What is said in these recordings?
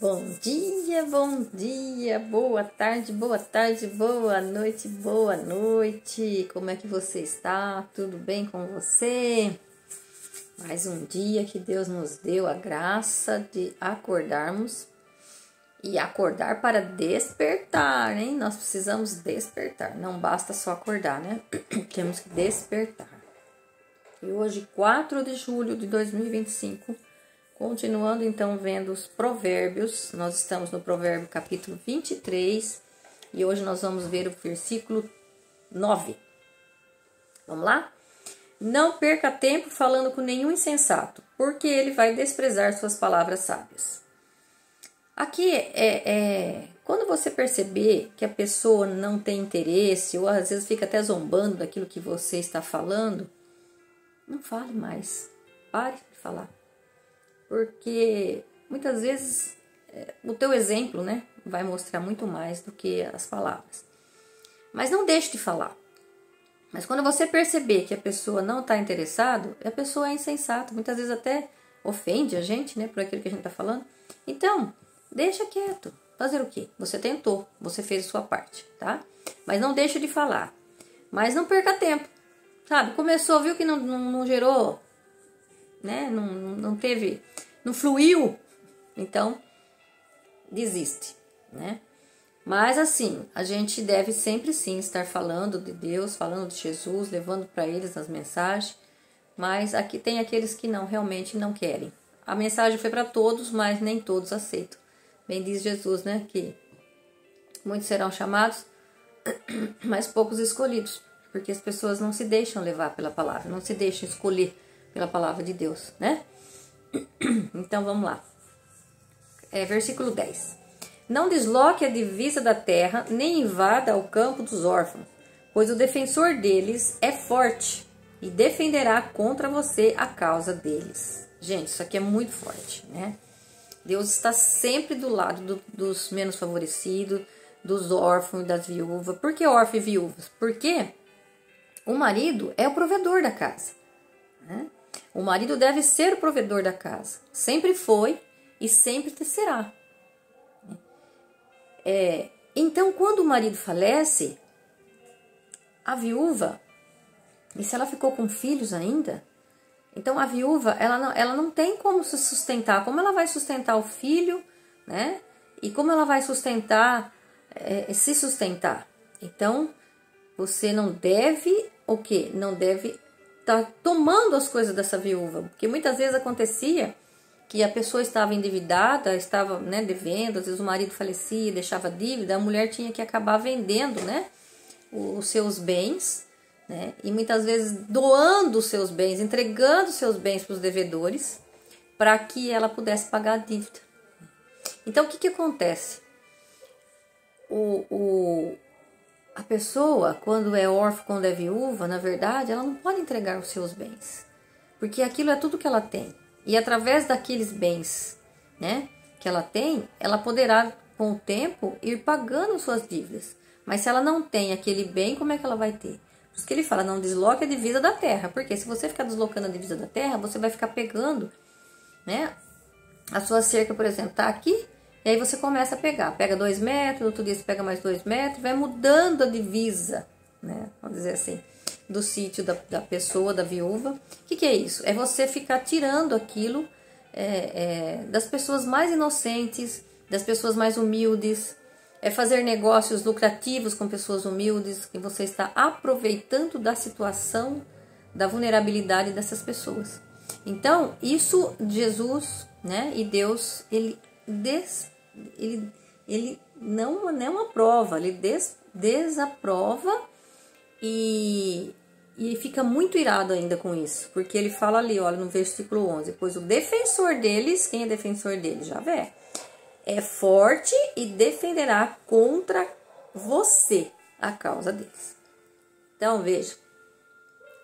bom dia, boa tarde, boa noite. Como é que você está? Tudo bem com você? Mais um dia que Deus nos deu a graça de acordarmos e acordar para despertar, hein? Nós precisamos despertar, não basta só acordar, né? Temos que despertar. E hoje, 4 de julho de 2025, continuando então vendo os provérbios, nós estamos no provérbio capítulo 23 e hoje nós vamos ver o versículo 9. Vamos lá? Não perca tempo falando com nenhum insensato, porque ele vai desprezar suas palavras sábias. Aqui quando você perceber que a pessoa não tem interesse ou às vezes fica até zombando daquilo que você está falando, não fale mais, pare de falar. Porque muitas vezes o teu exemplo, né, vai mostrar muito mais do que as palavras. Mas não deixe de falar. Mas quando você perceber que a pessoa não está interessada, a pessoa é insensata. Muitas vezes até ofende a gente, né, por aquilo que a gente está falando. Então, deixa quieto. Fazer o quê? Você tentou, você fez a sua parte, tá? Mas não deixe de falar. Mas não perca tempo, sabe? Começou, viu que não gerou, né, não fluiu, então desiste, né? Mas assim, a gente deve sempre sim estar falando de Deus, falando de Jesus, levando para eles as mensagens, mas aqui tem aqueles que realmente não querem. A mensagem foi para todos, mas nem todos aceitam. Bem diz Jesus, né, que muitos serão chamados, mas poucos escolhidos, porque as pessoas não se deixam levar pela palavra, não se deixam escolher pela palavra de Deus, né? Então vamos lá. Versículo 10. Não desloque a divisa da terra, nem invada o campo dos órfãos, pois o defensor deles é forte e defenderá contra você a causa deles. Gente, isso aqui é muito forte, né? Deus está sempre do lado dos menos favorecidos, dos órfãos e das viúvas. Por que órfãos e viúvas? Porque o marido é o provedor da casa, né? O marido deve ser o provedor da casa. Sempre foi e sempre será. Então, quando o marido falece, a viúva, e se ela ficou com filhos ainda, então a viúva, ela não tem como se sustentar. Como ela vai sustentar o filho, né? E como ela vai sustentar, se sustentar? Então, você não deve, o quê? Não deve tá tomando as coisas dessa viúva, porque muitas vezes acontecia que a pessoa estava endividada, estava, né, devendo, às vezes o marido falecia, deixava dívida, a mulher tinha que acabar vendendo, né, os seus bens, né, e muitas vezes doando os seus bens, entregando os seus bens para os devedores, para que ela pudesse pagar a dívida. Então o que acontece? A pessoa, quando é órfã, quando é viúva, na verdade, ela não pode entregar os seus bens. Porque aquilo é tudo que ela tem. E através daqueles bens, né, que ela tem, ela poderá, com o tempo, ir pagando suas dívidas. Mas se ela não tem aquele bem, como é que ela vai ter? Por isso que ele fala, não desloque a divisa da terra. Porque se você ficar deslocando a divisa da terra, você vai ficar pegando, né, a sua cerca, por exemplo, tá aqui. E aí você começa a pegar, pega 2 metros, outro dia você pega mais 2 metros, vai mudando a divisa, né? Vamos dizer assim, do sítio da pessoa, da viúva. O que é isso? É você ficar tirando aquilo das pessoas mais inocentes, das pessoas mais humildes, fazer negócios lucrativos com pessoas humildes, que você está aproveitando da situação, da vulnerabilidade dessas pessoas. Então, isso Jesus, né, e Deus, ele não aprova, ele desaprova e fica muito irado ainda com isso, porque ele fala ali, olha, no versículo 11, pois o defensor deles, quem é defensor deles? Javé, é forte e defenderá contra você a causa deles. Então, veja,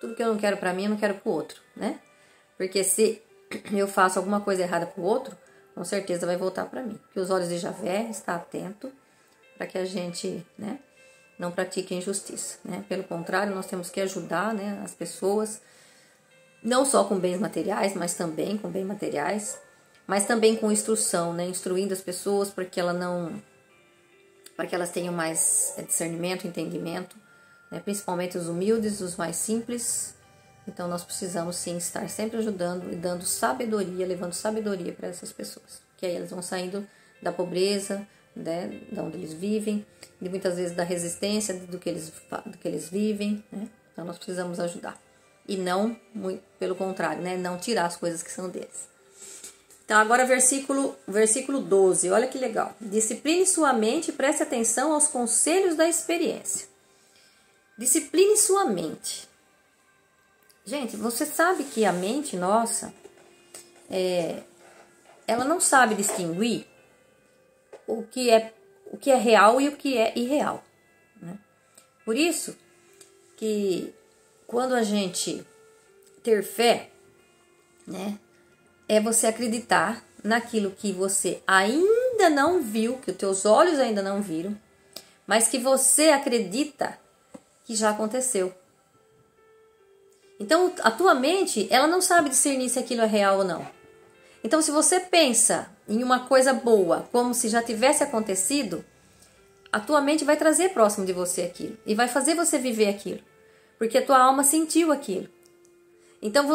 tudo que eu não quero para mim, eu não quero para o outro, né? Porque se eu faço alguma coisa errada para o outro, com certeza vai voltar para mim. Que os olhos de Javé está atento para que a gente, né, não pratique injustiça, né? Pelo contrário, nós temos que ajudar, né, as pessoas, não só com bens materiais, mas também com bens materiais, mas também com instrução, né? Instruindo as pessoas para que elas tenham mais discernimento, entendimento, né? Principalmente os humildes, os mais simples. Então nós precisamos sim estar sempre ajudando e dando sabedoria, levando sabedoria para essas pessoas, que aí elas vão saindo da pobreza, né, de onde eles vivem, e muitas vezes da resistência do que eles vivem, né? Então nós precisamos ajudar e não, muito pelo contrário, né, não tirar as coisas que são deles. Então agora versículo 12, olha que legal. Discipline sua mente e preste atenção aos conselhos da experiência. Discipline sua mente. Gente, você sabe que a mente nossa, ela não sabe distinguir o que é real e o que é irreal, né? Por isso que quando a gente ter fé, né, é você acreditar naquilo que você ainda não viu, que os teus olhos ainda não viram, mas que você acredita que já aconteceu. Então, a tua mente, ela não sabe discernir se aquilo é real ou não. Então, se você pensa em uma coisa boa, como se já tivesse acontecido, a tua mente vai trazer próximo de você aquilo e vai fazer você viver aquilo, porque a tua alma sentiu aquilo. Então,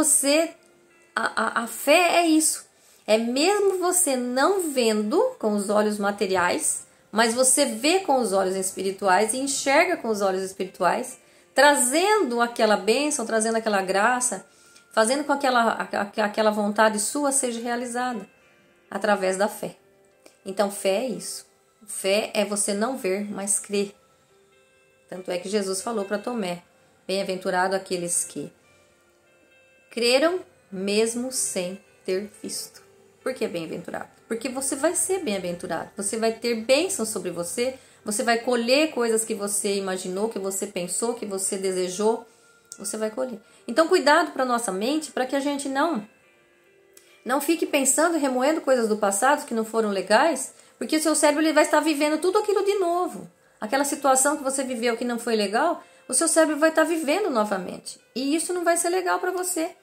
a fé é isso. É mesmo você não vendo com os olhos materiais, mas você vê com os olhos espirituais e enxerga com os olhos espirituais, trazendo aquela bênção, trazendo aquela graça, fazendo com que aquela vontade sua seja realizada através da fé. Então, fé é isso. Fé é você não ver, mas crer. Tanto é que Jesus falou para Tomé: bem-aventurado aqueles que creram mesmo sem ter visto. Por que bem-aventurado? Porque você vai ser bem-aventurado. Você vai ter bênção sobre você. Você vai colher coisas que você imaginou, que você pensou, que você desejou. Você vai colher. Então, cuidado para nossa mente, para que a gente não fique pensando e remoendo coisas do passado que não foram legais, porque o seu cérebro ele vai estar vivendo tudo aquilo de novo. Aquela situação que você viveu que não foi legal, o seu cérebro vai estar vivendo novamente. E isso não vai ser legal para você.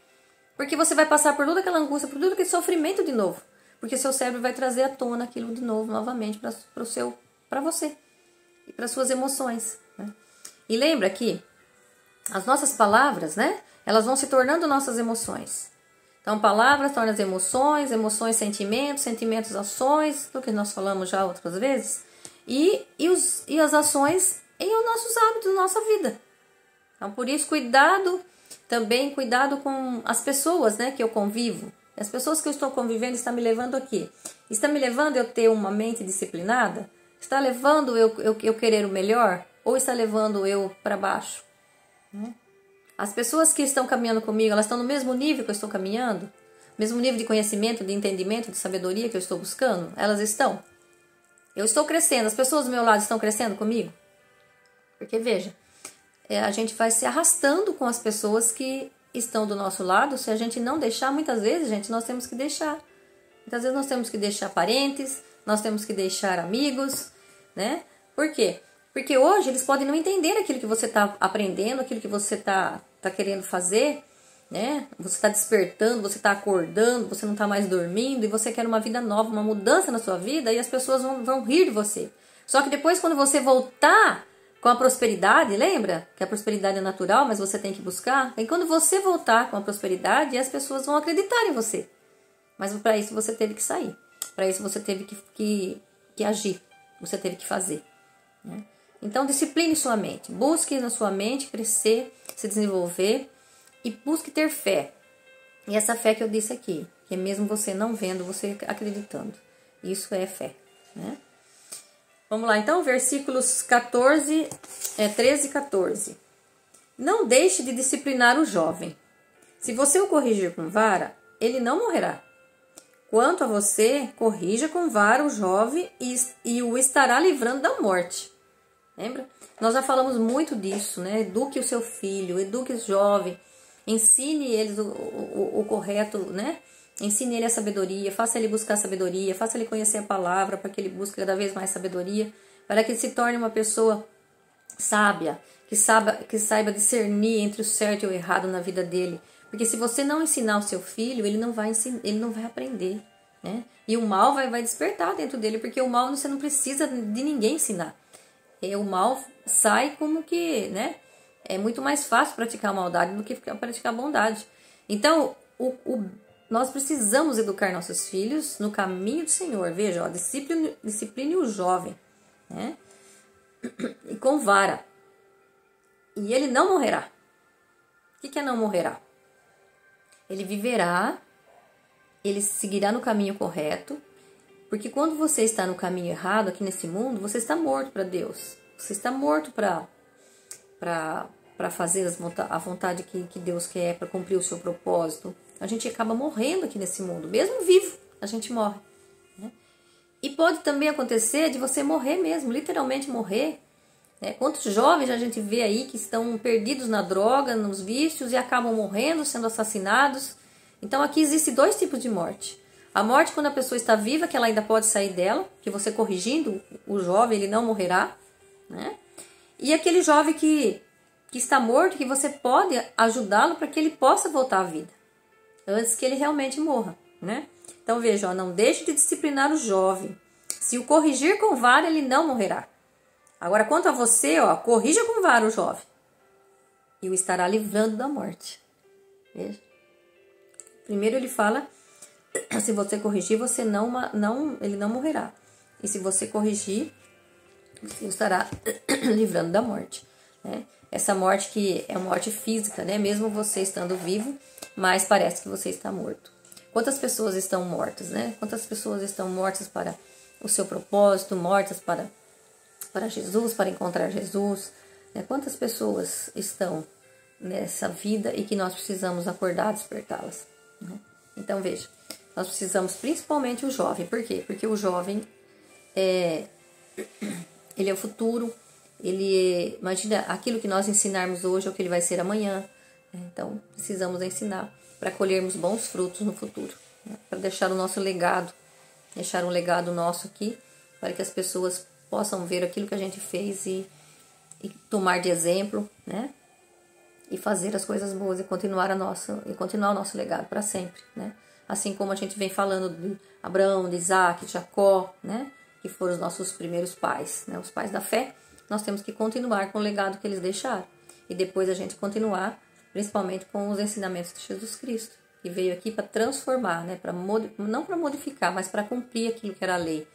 Porque você vai passar por toda aquela angústia, por todo aquele sofrimento de novo. Porque o seu cérebro vai trazer à tona aquilo de novo, novamente, para você. E para suas emoções, né? E lembra que as nossas palavras, né, elas vão se tornando nossas emoções. Então, palavras tornam as emoções, emoções, sentimentos, sentimentos, ações, do que nós falamos já outras vezes, e as ações em os nossos hábitos, na nossa vida. Então, por isso, cuidado com as pessoas, né, que eu convivo. As pessoas que eu estou convivendo estão me levando aqui. Está me levando eu ter uma mente disciplinada? Está levando eu querer o melhor? Ou está levando eu para baixo? As pessoas que estão caminhando comigo, elas estão no mesmo nível que eu estou caminhando? Mesmo nível de conhecimento, de entendimento, de sabedoria que eu estou buscando? Elas estão. Eu estou crescendo. As pessoas do meu lado estão crescendo comigo? Porque, veja, a gente vai se arrastando com as pessoas que estão do nosso lado. Se a gente não deixar, muitas vezes, gente, nós temos que deixar. Muitas vezes nós temos que deixar parentes, nós temos que deixar amigos, né? Por quê? Porque hoje eles podem não entender aquilo que você está aprendendo, aquilo que você está querendo fazer, né? Você está despertando, você está acordando, você não está mais dormindo e você quer uma vida nova, uma mudança na sua vida e as pessoas vão rir de você. Só que depois, quando você voltar com a prosperidade, lembra que a prosperidade é natural, mas você tem que buscar? E quando você voltar com a prosperidade, as pessoas vão acreditar em você. Mas para isso você teve que sair. Para isso você teve que agir. Você teve que fazer, né? Então, discipline sua mente. Busque na sua mente crescer, se desenvolver e busque ter fé. E essa fé que eu disse aqui, que é mesmo você não vendo, você acreditando. Isso é fé, né? Vamos lá, então, versículos 13 e 14. Não deixe de disciplinar o jovem. Se você o corrigir com vara, ele não morrerá. Quanto a você, corrija com vara o jovem e o estará livrando da morte. Lembra? Nós já falamos muito disso, né? Eduque o seu filho, eduque o jovem, ensine eles o correto, né? Ensine ele a sabedoria, faça ele buscar sabedoria, faça ele conhecer a palavra para que ele busque cada vez mais sabedoria, para que ele se torne uma pessoa sábia, que saiba discernir entre o certo e o errado na vida dele. Porque se você não ensinar o seu filho, ele não vai aprender. né? E o mal vai despertar dentro dele, porque o mal você não precisa de ninguém ensinar. O mal sai como que, né? É muito mais fácil praticar a maldade do que praticar a bondade. Então, nós precisamos educar nossos filhos no caminho do Senhor. Veja, ó, discipline o jovem, né? E com vara. E ele não morrerá. O que é não morrerá? Ele viverá, ele seguirá no caminho correto, porque quando você está no caminho errado aqui nesse mundo, você está morto para Deus. Você está morto para fazer a vontade que Deus quer, para cumprir o seu propósito. A gente acaba morrendo aqui nesse mundo. Mesmo vivo, a gente morre, né? E pode também acontecer de você morrer mesmo, literalmente morrer. Né? Quantos jovens a gente vê aí que estão perdidos na droga, nos vícios e acabam morrendo, sendo assassinados. Então aqui existe 2 tipos de morte. A morte quando a pessoa está viva, que ela ainda pode sair dela, que você corrigindo o jovem, ele não morrerá, né? E aquele jovem que está morto, que você pode ajudá-lo para que ele possa voltar à vida, antes que ele realmente morra, né? Então veja, ó, não deixe de disciplinar o jovem. Se o corrigir com vara, ele não morrerá. Agora, quanto a você, ó, corrija com vara o jovem e o estará livrando da morte. Veja. Primeiro ele fala, se você corrigir, ele não morrerá. E se você corrigir, você o estará livrando da morte, né? Essa morte que é uma morte física, né? Mesmo você estando vivo, mas parece que você está morto. Quantas pessoas estão mortas, né? Quantas pessoas estão mortas para o seu propósito, mortas para Jesus, para encontrar Jesus, né? Quantas pessoas estão nessa vida e que nós precisamos acordar, despertá-las, né? Então veja, nós precisamos principalmente o jovem. Por quê? Porque o jovem ele é o futuro. Imagina aquilo que nós ensinarmos hoje é o que ele vai ser amanhã, né? Então precisamos ensinar para colhermos bons frutos no futuro, né? Para deixar o nosso legado, deixar um legado nosso aqui, para que as pessoas possam ver aquilo que a gente fez e tomar de exemplo, né? E fazer as coisas boas e continuar o nosso legado para sempre, né? Assim como a gente vem falando de Abraão, de Isaac, de Jacó, né? Que foram os nossos primeiros pais, né? Os pais da fé. Nós temos que continuar com o legado que eles deixaram. E depois a gente continuar, principalmente com os ensinamentos de Jesus Cristo, que veio aqui para transformar, né? Não para modificar, mas para cumprir aquilo que era a lei.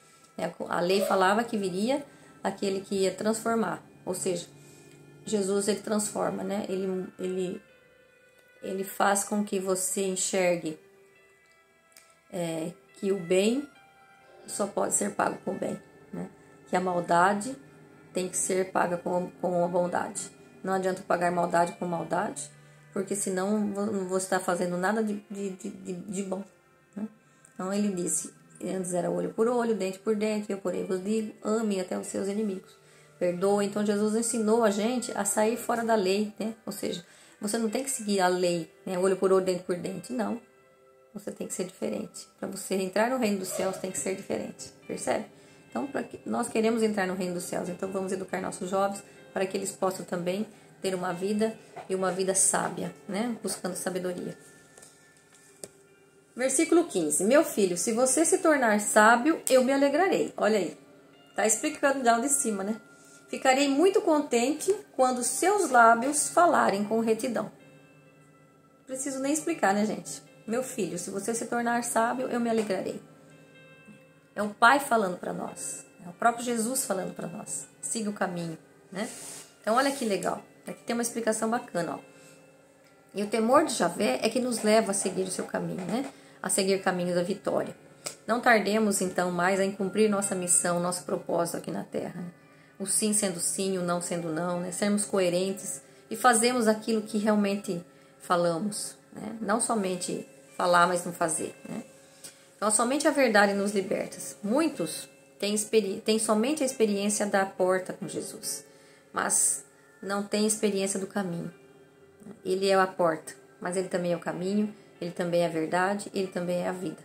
A lei falava que viria aquele que ia transformar. Ou seja, Jesus, ele transforma, né? Ele faz com que você enxergue que o bem só pode ser pago com o bem, né? Que a maldade tem que ser paga com a bondade. Não adianta pagar maldade com maldade, porque senão não vou estar fazendo nada de bom, né? Então ele disse, antes era olho por olho, dente por dente, eu porém vos digo, ame até os seus inimigos. Perdoa. Então Jesus ensinou a gente a sair fora da lei, né? Ou seja, você não tem que seguir a lei, né? Olho por olho, dente por dente. Não. Você tem que ser diferente. Para você entrar no reino dos céus, tem que ser diferente. Percebe? Então, nós queremos entrar no reino dos céus. Então, vamos educar nossos jovens para que eles possam também ter uma vida e uma vida sábia, né? Buscando sabedoria. Versículo 15. Meu filho, se você se tornar sábio, eu me alegrarei. Olha aí. Tá explicando já de cima, né? Ficarei muito contente quando seus lábios falarem com retidão. Não preciso nem explicar, né, gente? Meu filho, se você se tornar sábio, eu me alegrarei. É o Pai falando para nós. É o próprio Jesus falando para nós. Siga o caminho, né? Então, olha que legal. Aqui tem uma explicação bacana, ó. E o temor de Javé é que nos leva a seguir o seu caminho, né? A seguir o caminho da vitória. Não tardemos, então, mais em cumprir nossa missão, nosso propósito aqui na Terra. O sim sendo sim, o não sendo não, né? Sermos coerentes e fazemos aquilo que realmente falamos, né? Não somente falar, mas não fazer, né? Então, somente a verdade nos liberta. Muitos têm somente a experiência da porta com Jesus, mas não têm experiência do caminho. Ele é a porta, mas ele também é o caminho, ele também é a verdade, ele também é a vida.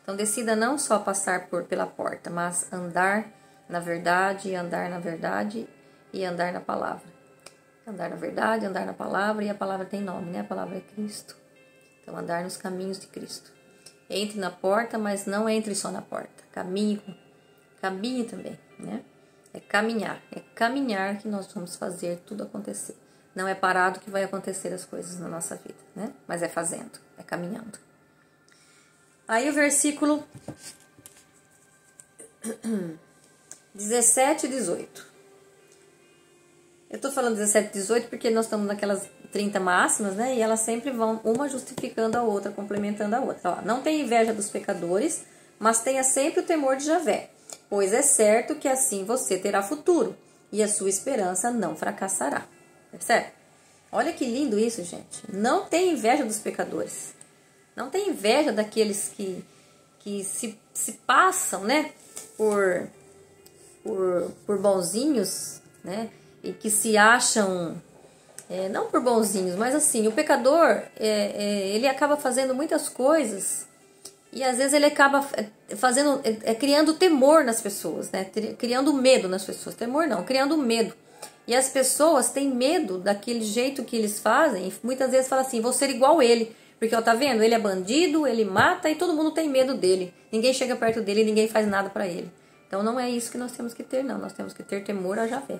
Então, decida não só passar pela porta, mas andar na verdade, andar na verdade e andar na palavra. Andar na verdade, andar na palavra, e a palavra tem nome, né? A palavra é Cristo. Então, andar nos caminhos de Cristo. Entre na porta, mas não entre só na porta. Caminhe também, né? É caminhar que nós vamos fazer tudo acontecer. Não é parado que vai acontecer as coisas na nossa vida, né? Mas é fazendo, é caminhando. Aí o versículo 17 e 18. Eu tô falando 17 e 18 porque nós estamos naquelas 30 máximas, né? E elas sempre vão uma justificando a outra, complementando a outra. Ó, não tenha inveja dos pecadores, mas tenha sempre o temor de Javé, pois é certo que assim você terá futuro e a sua esperança não fracassará. Certo? Olha que lindo isso, gente. Não tenha inveja dos pecadores. Não tenha inveja daqueles que se passam, né? Por bonzinhos, né? E que se acham, não por bonzinhos, mas assim, o pecador, ele acaba fazendo muitas coisas e às vezes ele acaba criando temor nas pessoas, né? Criando medo nas pessoas. Temor não, criando medo. E as pessoas têm medo daquele jeito que eles fazem e muitas vezes falam assim, vou ser igual ele. Porque, ó, tá vendo? Ele é bandido, ele mata e todo mundo tem medo dele. Ninguém chega perto dele e ninguém faz nada pra ele. Então não é isso que nós temos que ter, não. Nós temos que ter temor a Javé.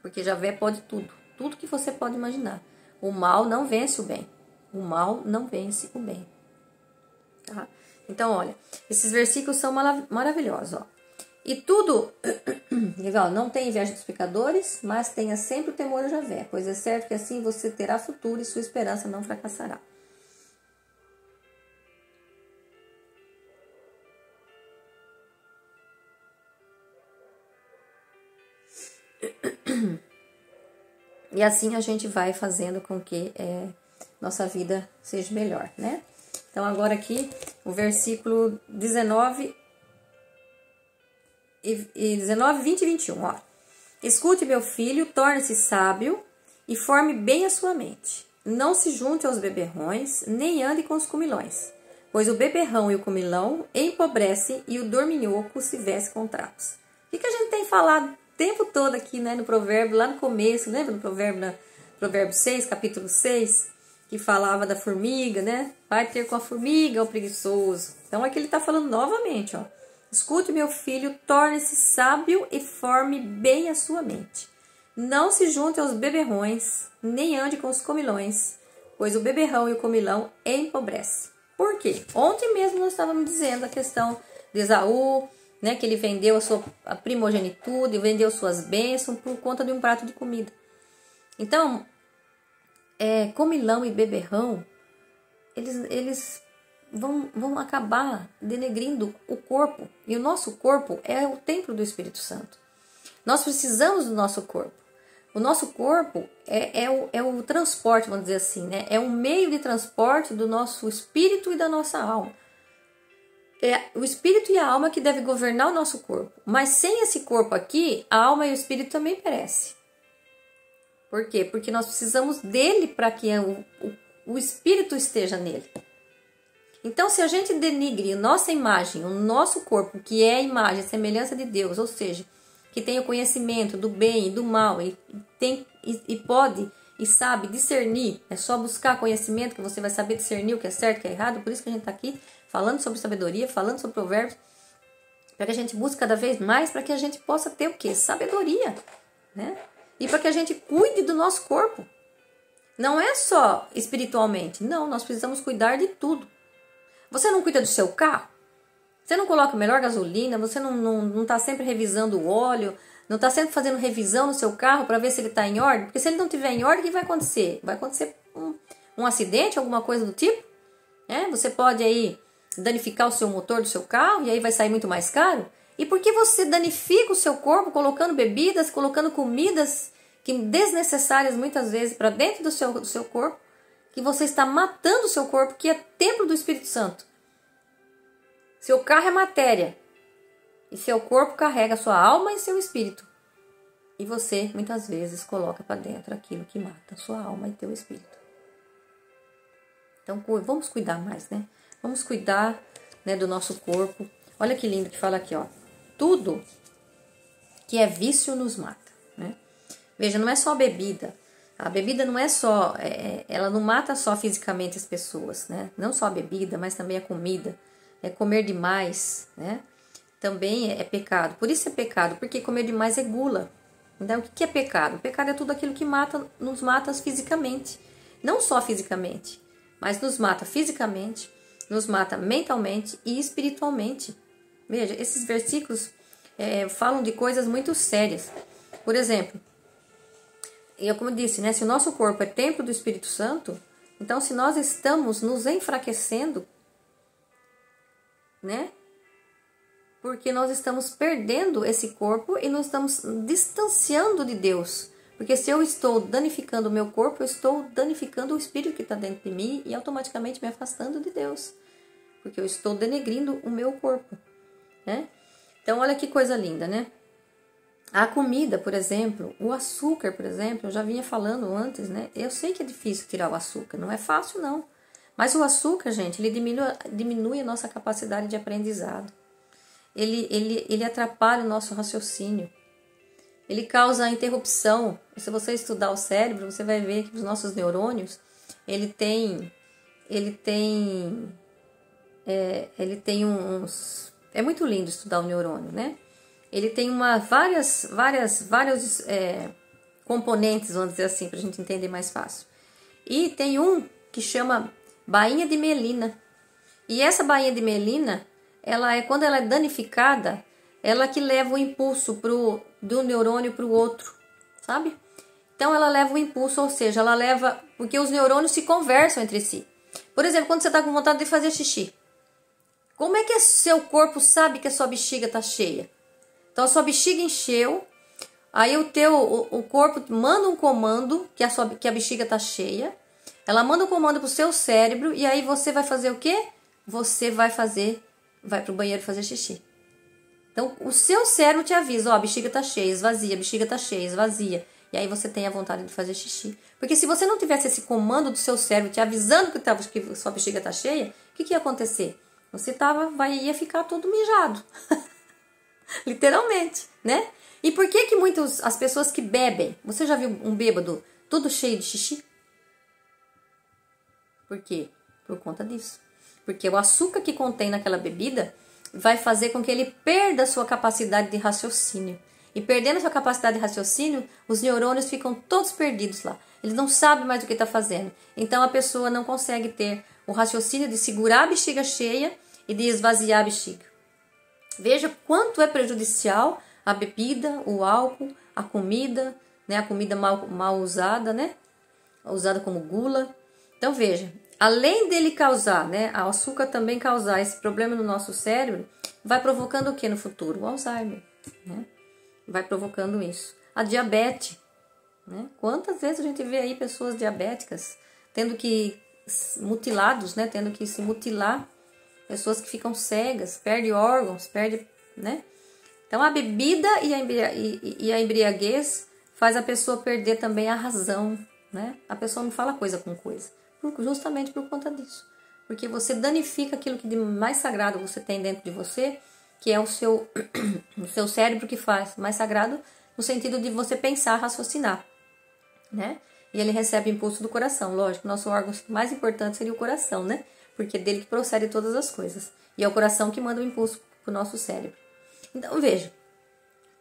Porque Javé pode tudo. Tudo que você pode imaginar. O mal não vence o bem. O mal não vence o bem. Tá? Então, olha. Esses versículos são maravilhosos, ó. E tudo... Legal, não tenha inveja dos pecadores, mas tenha sempre o temor a Javé. Pois é certo que assim você terá futuro e sua esperança não fracassará. E assim a gente vai fazendo com que nossa vida seja melhor, né? Então agora aqui o versículo 19, 20 e 21, ó. Escute, meu filho, torne-se sábio e forme bem a sua mente. Não se junte aos beberrões, nem ande com os comilões, pois o beberrão e o comilão empobrecem e o dorminhoco se veste com trapos. O que a gente tem falado tempo todo aqui, né, no provérbio, lá no começo, lembra do provérbio 6, capítulo 6, que falava da formiga, né? Vai ter com a formiga o preguiçoso. Então aqui ele está falando novamente, ó. Escute, meu filho, torne-se sábio e forme bem a sua mente. Não se junte aos beberrões, nem ande com os comilões, pois o beberrão e o comilão empobrecem. Por quê? Ontem mesmo nós estávamos dizendo a questão de Esaú, né, que ele vendeu a primogenitude, vendeu suas bênçãos por conta de um prato de comida. Então, comilão e beberrão, eles vão acabar denegrindo o corpo. E o nosso corpo é o templo do Espírito Santo. Nós precisamos do nosso corpo. O nosso corpo é o transporte, vamos dizer assim, né? É um meio de transporte do nosso espírito e da nossa alma. É o espírito e a alma que devem governar o nosso corpo. Mas sem esse corpo aqui, a alma e o espírito também perecem. Por quê? Porque nós precisamos dele para que o espírito esteja nele. Então, se a gente denigre nossa imagem, o nosso corpo, que é a imagem, a semelhança de Deus, ou seja, que tem o conhecimento do bem e do mal, e pode e sabe discernir, é só buscar conhecimento que você vai saber discernir o que é certo e o que é errado. Por isso que a gente está aqui falando sobre sabedoria, falando sobre provérbios, para que a gente busque cada vez mais, para que a gente possa ter o quê? Sabedoria, né? E para que a gente cuide do nosso corpo. Não é só espiritualmente, não, nós precisamos cuidar de tudo. Você não cuida do seu carro? Você não coloca melhor gasolina? Você não está sempre revisando o óleo? Não está sempre fazendo revisão no seu carro para ver se ele está em ordem? Porque se ele não estiver em ordem, o que vai acontecer? Vai acontecer um acidente, alguma coisa do tipo? Você pode aí danificar o seu motor do seu carro e aí vai sair muito mais caro? E por que você danifica o seu corpo colocando bebidas, colocando comidas que desnecessárias muitas vezes para dentro do seu corpo? Que você está matando o seu corpo, que é templo do Espírito Santo. Seu carro é matéria. E seu corpo carrega sua alma e seu espírito. E você, muitas vezes, coloca para dentro aquilo que mata sua alma e teu espírito. Então, vamos cuidar mais, né? Vamos cuidar, né, do nosso corpo. Olha que lindo que fala aqui, ó. Tudo que é vício nos mata, né? Veja, não é só a bebida. A bebida não é só... ela não mata só fisicamente as pessoas, né? Não só a bebida, mas também a comida. comer demais, né? Também é pecado. Por isso é pecado, porque comer demais é gula. Então, o que é pecado? O pecado é tudo aquilo que nos mata fisicamente. Não só fisicamente, mas nos mata fisicamente, nos mata mentalmente e espiritualmente. Veja, esses versículos falam de coisas muito sérias. Por exemplo, como eu disse, né, se o nosso corpo é templo do Espírito Santo, então se nós estamos nos enfraquecendo, né, porque nós estamos perdendo esse corpo e nos estamos distanciando de Deus. Porque se eu estou danificando o meu corpo, eu estou danificando o Espírito que está dentro de mim e automaticamente me afastando de Deus. Porque eu estou denegrindo o meu corpo, né? Então, olha que coisa linda, né? A comida, por exemplo, o açúcar, por exemplo, eu já vinha falando antes, né? Eu sei que é difícil tirar o açúcar, não é fácil não. Mas o açúcar, gente, ele diminui a nossa capacidade de aprendizado. Ele atrapalha o nosso raciocínio. Ele causa interrupção. Se você estudar o cérebro, você vai ver que os nossos neurônios, ele tem uns... É muito lindo estudar o neurônio, né? Ele tem vários componentes, vamos dizer assim, para a gente entender mais fácil. E tem um que chama bainha de mielina. E essa bainha de mielina, quando ela é danificada, ela que leva o impulso do neurônio para o outro, sabe? Então ela leva o impulso, ou seja, ela leva... Porque os neurônios se conversam entre si. Por exemplo, quando você está com vontade de fazer xixi, como é que seu corpo sabe que a sua bexiga está cheia? Então a sua bexiga encheu, aí o corpo manda um comando que a bexiga está cheia, ela manda um comando para o seu cérebro e aí você vai fazer o quê? Você vai para o banheiro fazer xixi. Então o seu cérebro te avisa, ó, a bexiga está cheia, esvazia, a bexiga está cheia, esvazia. E aí você tem a vontade de fazer xixi. Porque se você não tivesse esse comando do seu cérebro te avisando que sua bexiga está cheia, o que ia acontecer? Você ia ficar todo mijado. Literalmente, né? E por que as pessoas que bebem, você já viu um bêbado todo cheio de xixi? Por quê? Por conta disso. Porque o açúcar que contém naquela bebida vai fazer com que ele perda a sua capacidade de raciocínio. E perdendo a sua capacidade de raciocínio, os neurônios ficam todos perdidos lá. Eles não sabem mais o que está fazendo. Então a pessoa não consegue ter o raciocínio de segurar a bexiga cheia e de esvaziar a bexiga. Veja quanto é prejudicial a bebida, o álcool, a comida, né? A comida mal usada, né? Usada como gula. Então veja, além dele causar, né? O açúcar também causar esse problema no nosso cérebro, vai provocando o que no futuro? O Alzheimer, né? Vai provocando isso. A diabetes, né? Quantas vezes a gente vê aí pessoas diabéticas mutilados, né? Tendo que se mutilar. Pessoas que ficam cegas, perdem órgãos, né? Então a bebida e a embriaguez faz a pessoa perder também a razão, né? A pessoa não fala coisa com coisa, justamente por conta disso. Porque você danifica aquilo que de mais sagrado você tem dentro de você, que é o seu cérebro que faz. Mais sagrado no sentido de você pensar, raciocinar, né? E ele recebe impulso do coração, lógico. Nosso órgão mais importante seria o coração, né? Porque é dele que procede todas as coisas. E é o coração que manda o impulso para o nosso cérebro. Então, veja.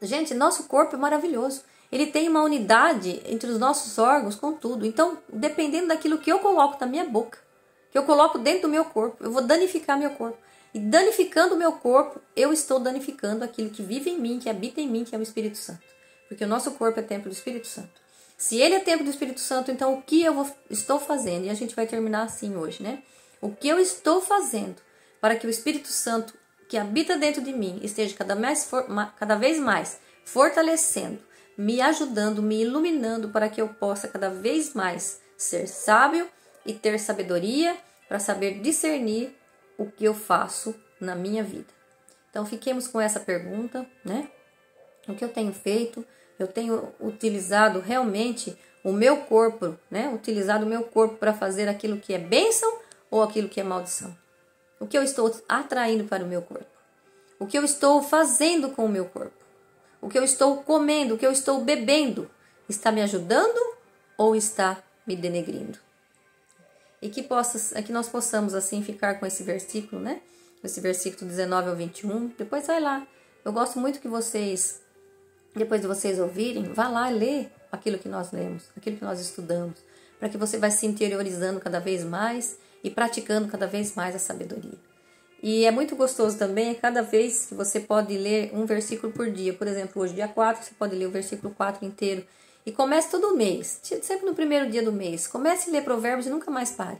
Gente, nosso corpo é maravilhoso. Ele tem uma unidade entre os nossos órgãos com tudo. Então, dependendo daquilo que eu coloco na minha boca, que eu coloco dentro do meu corpo, eu vou danificar meu corpo. E danificando o meu corpo, eu estou danificando aquilo que vive em mim, que habita em mim, que é o Espírito Santo. Porque o nosso corpo é templo do Espírito Santo. Se ele é templo do Espírito Santo, então o que estou fazendo? E a gente vai terminar assim hoje, né? O que eu estou fazendo para que o Espírito Santo que habita dentro de mim esteja cada vez mais fortalecendo, me ajudando, me iluminando para que eu possa cada vez mais ser sábio e ter sabedoria para saber discernir o que eu faço na minha vida. Então fiquemos com essa pergunta, né? O que eu tenho feito? Eu tenho utilizado realmente o meu corpo, né? Utilizado o meu corpo para fazer aquilo que é bênção ou aquilo que é maldição? O que eu estou atraindo para o meu corpo? O que eu estou fazendo com o meu corpo? O que eu estou comendo, o que eu estou bebendo, está me ajudando ou está me denegrindo? E que nós possamos assim ficar com esse versículo, né? esse versículo 19 ao 21. Depois vai lá. Eu gosto muito que vocês, depois de vocês ouvirem, vá lá e lê aquilo que nós lemos, aquilo que nós estudamos, para que você vai se interiorizando cada vez mais e praticando cada vez mais a sabedoria. E é muito gostoso também, cada vez que você pode ler um versículo por dia. Por exemplo, hoje, dia 4, você pode ler o versículo 4 inteiro. E comece todo mês, sempre no primeiro dia do mês. Comece a ler Provérbios e nunca mais pare.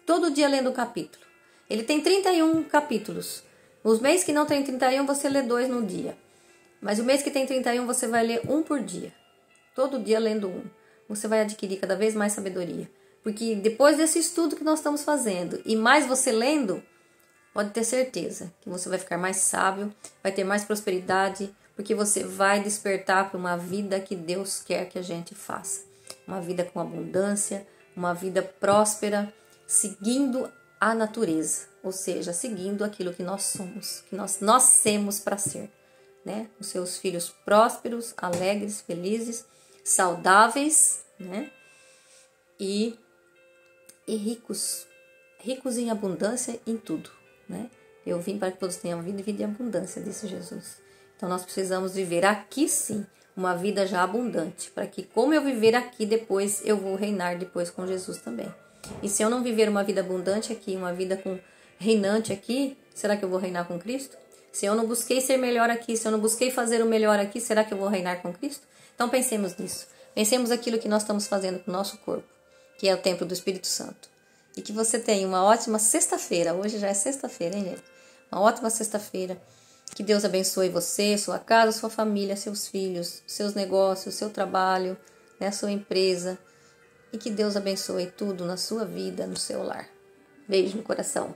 Todo dia lendo um capítulo. Ele tem 31 capítulos. Os meses que não tem 31, você lê 2 no dia. Mas o mês que tem 31, você vai ler um por dia. Todo dia lendo um. Você vai adquirir cada vez mais sabedoria. Porque depois desse estudo que nós estamos fazendo, e mais você lendo, pode ter certeza que você vai ficar mais sábio, vai ter mais prosperidade, porque você vai despertar para uma vida que Deus quer que a gente faça. Uma vida com abundância, uma vida próspera, seguindo a natureza, ou seja, seguindo aquilo que nós somos, que nós nascemos para ser, né? Os seus filhos prósperos, alegres, felizes, saudáveis, né? E ricos em abundância em tudo, né? Eu vim para que todos tenham vida e vida em abundância, disse Jesus. Então nós precisamos viver aqui sim, uma vida já abundante, para que como eu viver aqui depois, eu vou reinar depois com Jesus também. E se eu não viver uma vida abundante aqui, uma vida reinante aqui, será que eu vou reinar com Cristo? Se eu não busquei ser melhor aqui, se eu não busquei fazer o melhor aqui, será que eu vou reinar com Cristo? Então pensemos nisso. Pensemos aquilo que nós estamos fazendo com o nosso corpo, que é o templo do Espírito Santo. E que você tenha uma ótima sexta-feira. Hoje já é sexta-feira, hein, gente? Uma ótima sexta-feira. Que Deus abençoe você, sua casa, sua família, seus filhos, seus negócios, seu trabalho, né, sua empresa. E que Deus abençoe tudo na sua vida, no seu lar. Beijo no coração.